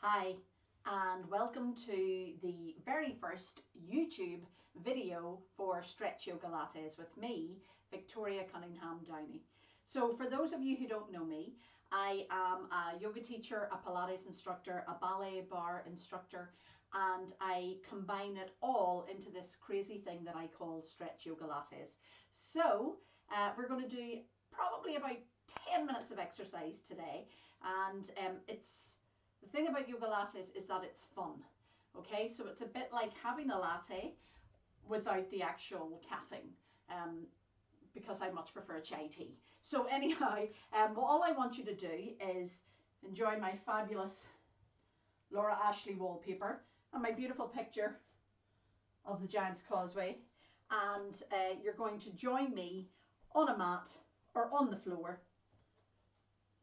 Hi, and welcome to the very first YouTube video for Stretch Yogalattes with me, Victoria Cunningham Downey. So for those of you who don't know me, I am a yoga teacher, a Pilates instructor, a ballet bar instructor, and I combine it all into this crazy thing that I call Stretch Yogalattes. So we're going to do probably about 10 minutes of exercise today, and the thing about yoga lattes is that it's fun. Okay, so it's a bit like having a latte without the actual caffeine, because I much prefer chai tea. So anyhow, all I want you to do is enjoy my fabulous Laura Ashley wallpaper and my beautiful picture of the Giant's Causeway, and you're going to join me on a mat or on the floor,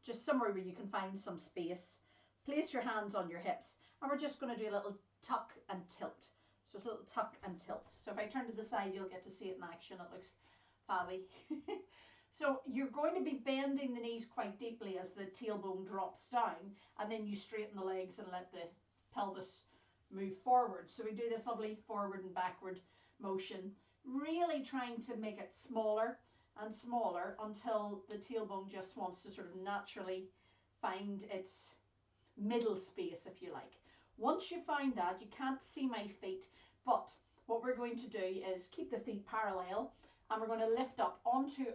just somewhere where you can find some space. Place your hands on your hips, and we're just going to do a little tuck and tilt. So it's a little tuck and tilt. So if I turn to the side, you'll get to see it in action. It looks fabby. So you're going to be bending the knees quite deeply as the tailbone drops down, and then you straighten the legs and let the pelvis move forward. So we do this lovely forward and backward motion, really trying to make it smaller and smaller until the tailbone just wants to sort of naturally find its middle space, if you like. Once you find that, you can't see my feet, but what we're going to do is keep the feet parallel, and we're going to lift up onto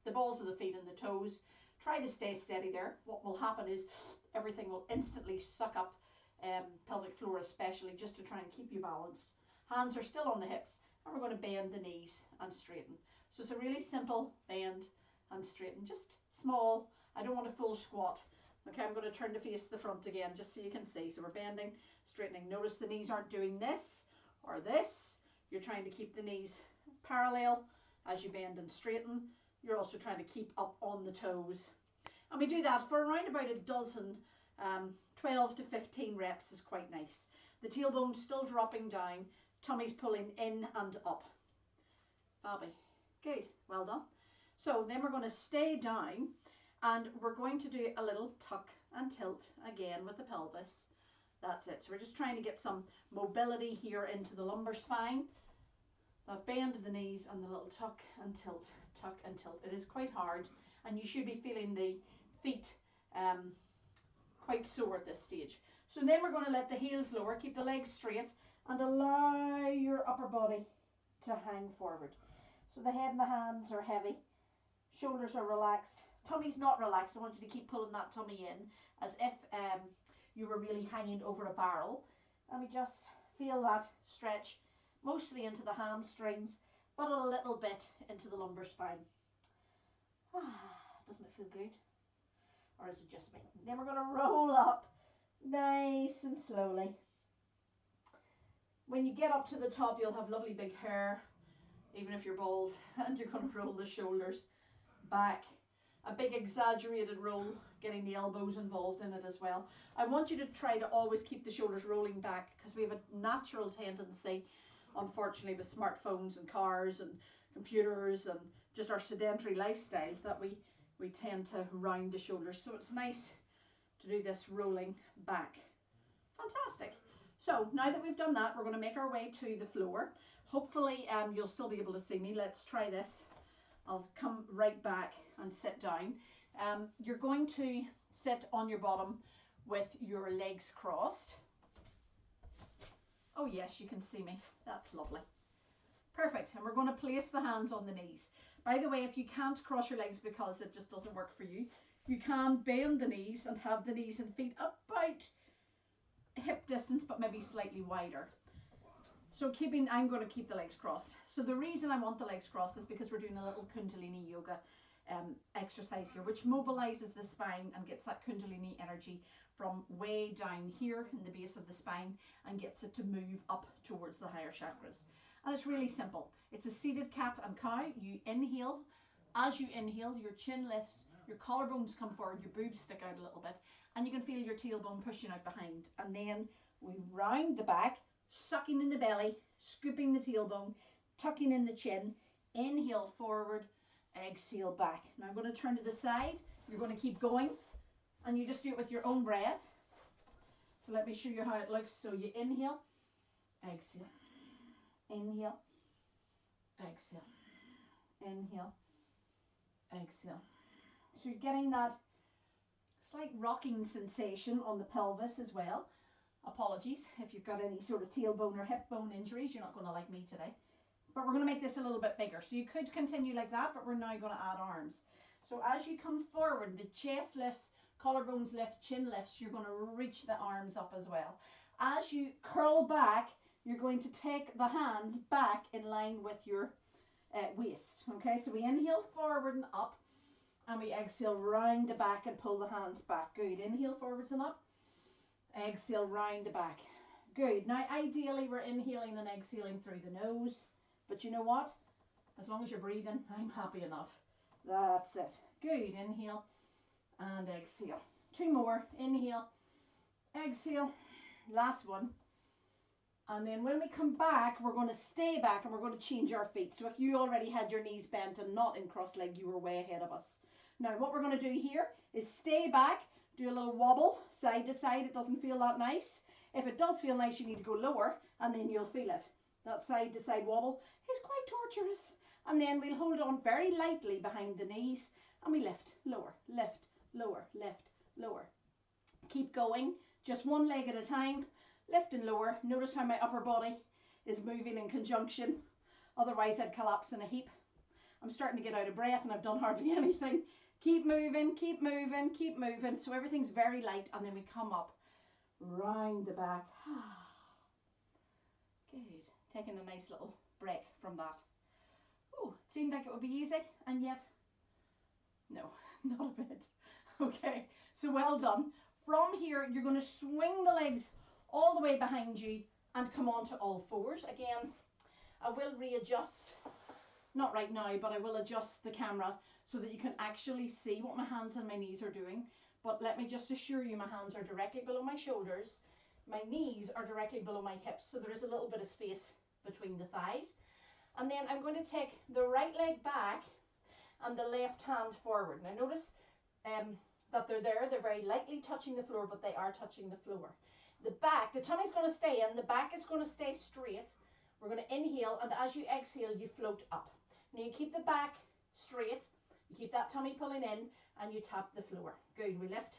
the balls of the feet and the toes. Try to stay steady there. What will happen is everything will instantly suck up, pelvic floor especially, just to try and keep you balanced. Hands are still on the hips, and we're going to bend the knees and straighten. So it's a really simple bend and straighten, just small. I don't want a full squat. Okay, I'm going to turn to face the front again just so you can see. So we're bending, straightening. Notice the knees aren't doing this or this. You're trying to keep the knees parallel as you bend and straighten. You're also trying to keep up on the toes. And we do that for around about a dozen, 12 to 15 reps is quite nice. The tailbone's still dropping down, tummy's pulling in and up. Fabby. Good, well done. So then we're going to stay down, and we're going to do a little tuck and tilt again with the pelvis. That's it. So we're just trying to get some mobility here into the lumbar spine. That bend of the knees and the little tuck and tilt, tuck and tilt. It is quite hard, and you should be feeling the feet quite sore at this stage. So then we're going to let the heels lower, keep the legs straight, and allow your upper body to hang forward. So the head and the hands are heavy, shoulders are relaxed. Tummy's not relaxed. I want you to keep pulling that tummy in as if you were really hanging over a barrel. And we just feel that stretch mostly into the hamstrings, but a little bit into the lumbar spine. Doesn't it feel good? Or is it just me? Then we're going to roll up nice and slowly. When you get up to the top, you'll have lovely big hair, even if you're bald, and you're going to roll the shoulders back. A big exaggerated roll, getting the elbows involved in it as well. I want you to try to always keep the shoulders rolling back, because we have a natural tendency, unfortunately, with smartphones and cars and computers and just our sedentary lifestyles, that we tend to round the shoulders. So it's nice to do this rolling back. Fantastic. So now that we've done that, we're going to make our way to the floor. Hopefully you'll still be able to see me. Let's try this. I'll come right back and sit down. You're going to sit on your bottom with your legs crossed. Oh yes, you can see me. That's lovely. Perfect. And we're going to place the hands on the knees. By the way, if you can't cross your legs because it just doesn't work for you, you can bend the knees and have the knees and feet about hip distance, but maybe slightly wider. So I'm going to keep the legs crossed. So the reason I want the legs crossed is because we're doing a little Kundalini yoga exercise here, which mobilizes the spine and gets that Kundalini energy from way down here in the base of the spine and gets it to move up towards the higher chakras. And it's really simple. It's a seated cat and cow. You inhale. As you inhale, your chin lifts, your collarbones come forward, your boobs stick out a little bit, and you can feel your tailbone pushing out behind. And then we round the back, sucking in the belly, scooping the tailbone, tucking in the chin, inhale forward, exhale back. Now I'm going to turn to the side. You're going to keep going, and you just do it with your own breath. So let me show you how it looks. So you inhale, exhale, inhale, exhale, inhale, exhale. So you're getting that slight rocking sensation on the pelvis as well. Apologies if you've got any sort of tailbone or hip bone injuries, you're not going to like me today. But we're going to make this a little bit bigger. So you could continue like that, but we're now going to add arms. So as you come forward, the chest lifts, collarbones lift, chin lifts, you're going to reach the arms up as well. As you curl back, you're going to take the hands back in line with your waist. Okay, so we inhale forward and up, and we exhale round the back and pull the hands back. Good. Inhale forwards and up. Exhale round the back. Good. Now ideally we're inhaling and exhaling through the nose, but you know what? As long as you're breathing, I'm happy enough. That's it. Good. Inhale and exhale. Two more. Inhale, exhale. Last one. And then when we come back, we're going to stay back and we're going to change our feet. So if you already had your knees bent and not in cross leg, you were way ahead of us. Now what we're going to do here is stay back, do a little wobble side to side. It doesn't feel that nice. If it does feel nice, you need to go lower and then you'll feel it. That side to side wobble is quite torturous. And then we'll hold on very lightly behind the knees and we lift, lower, lift, lower, lift, lower. Keep going, just one leg at a time, lift and lower. Notice how my upper body is moving in conjunction. Otherwise I'd collapse in a heap. I'm starting to get out of breath and I've done hardly anything. Keep moving, keep moving, keep moving. So everything's very light and then we come up round the back. Good. Taking a nice little break from that. Oh, it seemed like it would be easy and yet, no, not a bit. Okay, so well done. From here, you're going to swing the legs all the way behind you and come on to all fours. Again, I will readjust, not right now, but I will adjust the camera so that you can actually see what my hands and my knees are doing. But let me just assure you, my hands are directly below my shoulders. My knees are directly below my hips, so there is a little bit of space between the thighs. And then I'm going to take the right leg back and the left hand forward. Now notice that they're there. They're very lightly touching the floor, but they are touching the floor. The back, the tummy's going to stay in, the back is going to stay straight. We're going to inhale, and as you exhale, you float up. Now you keep the back straight, you keep that tummy pulling in, and you tap the floor. Good, we lift.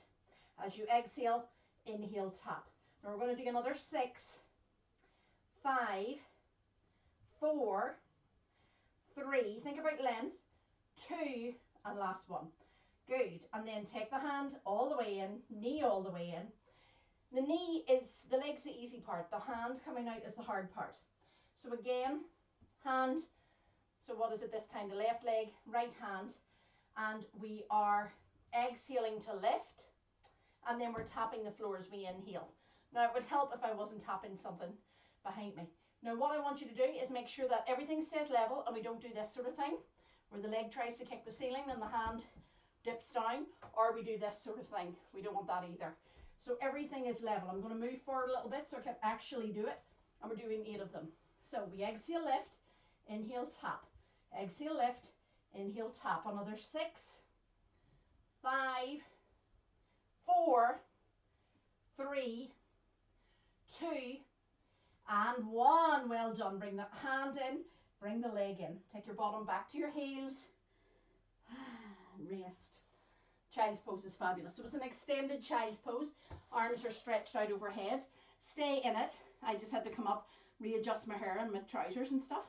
As you exhale, inhale, tap. Now we're going to do another 6, 5, 4, 3, think about length, 2, and last one. Good, and then take the hand all the way in, knee all the way in. The knee is, the leg's the easy part, the hand coming out is the hard part. So again, hand, so what is it this time? The left leg, right hand, and we are exhaling to lift, and then we're tapping the floor as we inhale. Now it would help if I wasn't tapping something behind me. Now what I want you to do is make sure that everything stays level and we don't do this sort of thing, where the leg tries to kick the ceiling and the hand dips down, or we do this sort of thing. We don't want that either. So everything is level. I'm going to move forward a little bit so I can actually do it, and we're doing 8 of them. So we exhale, lift, inhale, tap. Exhale, lift, inhale, tap. Another 6, 5, 4, 3, 2, and 1. Well done. Bring that hand in, bring the leg in. Take your bottom back to your heels. Rest. Child's pose is fabulous. So it's an extended child's pose. Arms are stretched out overhead. Stay in it. I just had to come up, readjust my hair and my trousers and stuff.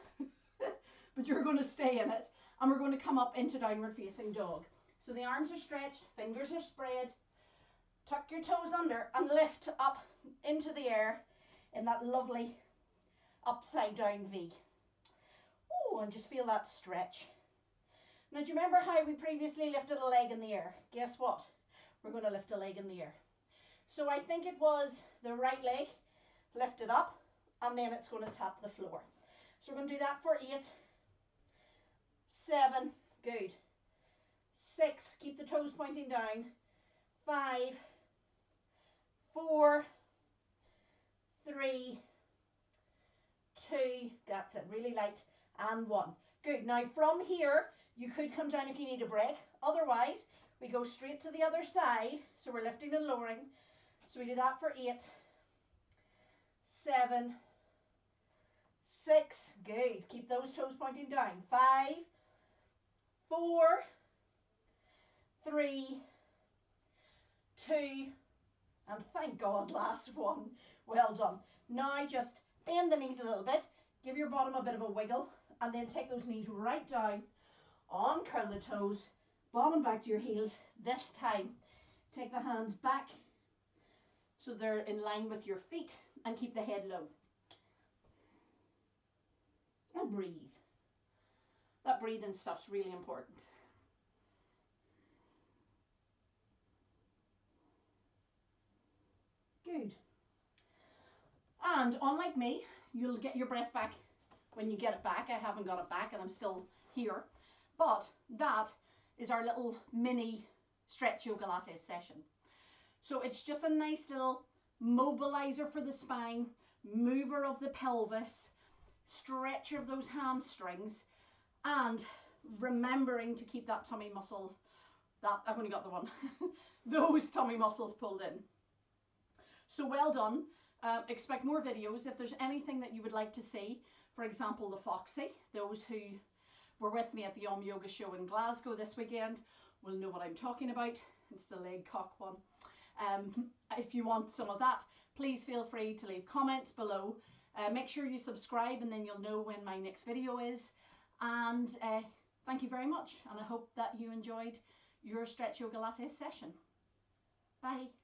But you're going to stay in it. And we're going to come up into downward facing dog. So the arms are stretched, fingers are spread. Tuck your toes under and lift up into the air in that lovely upside down V. Oh, and just feel that stretch. Now, do you remember how we previously lifted a leg in the air? Guess what? We're going to lift a leg in the air. So I think it was the right leg lifted up, and then it's going to tap the floor. So we're going to do that for 8, 7, good. 6, keep the toes pointing down. 5, 4, 3, 2, that's it, really light, and 1. Good. Now from here, you could come down if you need a break. Otherwise, we go straight to the other side. So we're lifting and lowering. So we do that for 8, 7, 6, good. Keep those toes pointing down. 5, 4, 3, 2, and thank God, last one. Well done. Now just bend the knees a little bit, give your bottom a bit of a wiggle, and then take those knees right down, uncurl the toes, bottom back to your heels. This time, take the hands back so they're in line with your feet, and keep the head low. And breathe. That breathing stuff's really important. Good. And unlike me, you'll get your breath back when you get it back. I haven't got it back and I'm still here. But that is our little mini stretch Yogalattes session. So it's just a nice little mobilizer for the spine, mover of the pelvis, stretcher of those hamstrings, and remembering to keep that tummy muscle, I've only got the one, those tummy muscles pulled in. So well done. Expect more videos. If there's anything that you would like to see, for example, the Foxy, those who were with me at the Yoga show in Glasgow this weekend will know what I'm talking about. It's the leg cock one. If you want some of that, please feel free to leave comments below. Make sure you subscribe and then you'll know when my next video is. And thank you very much. And I hope that you enjoyed your Stretch Yogalattes session. Bye.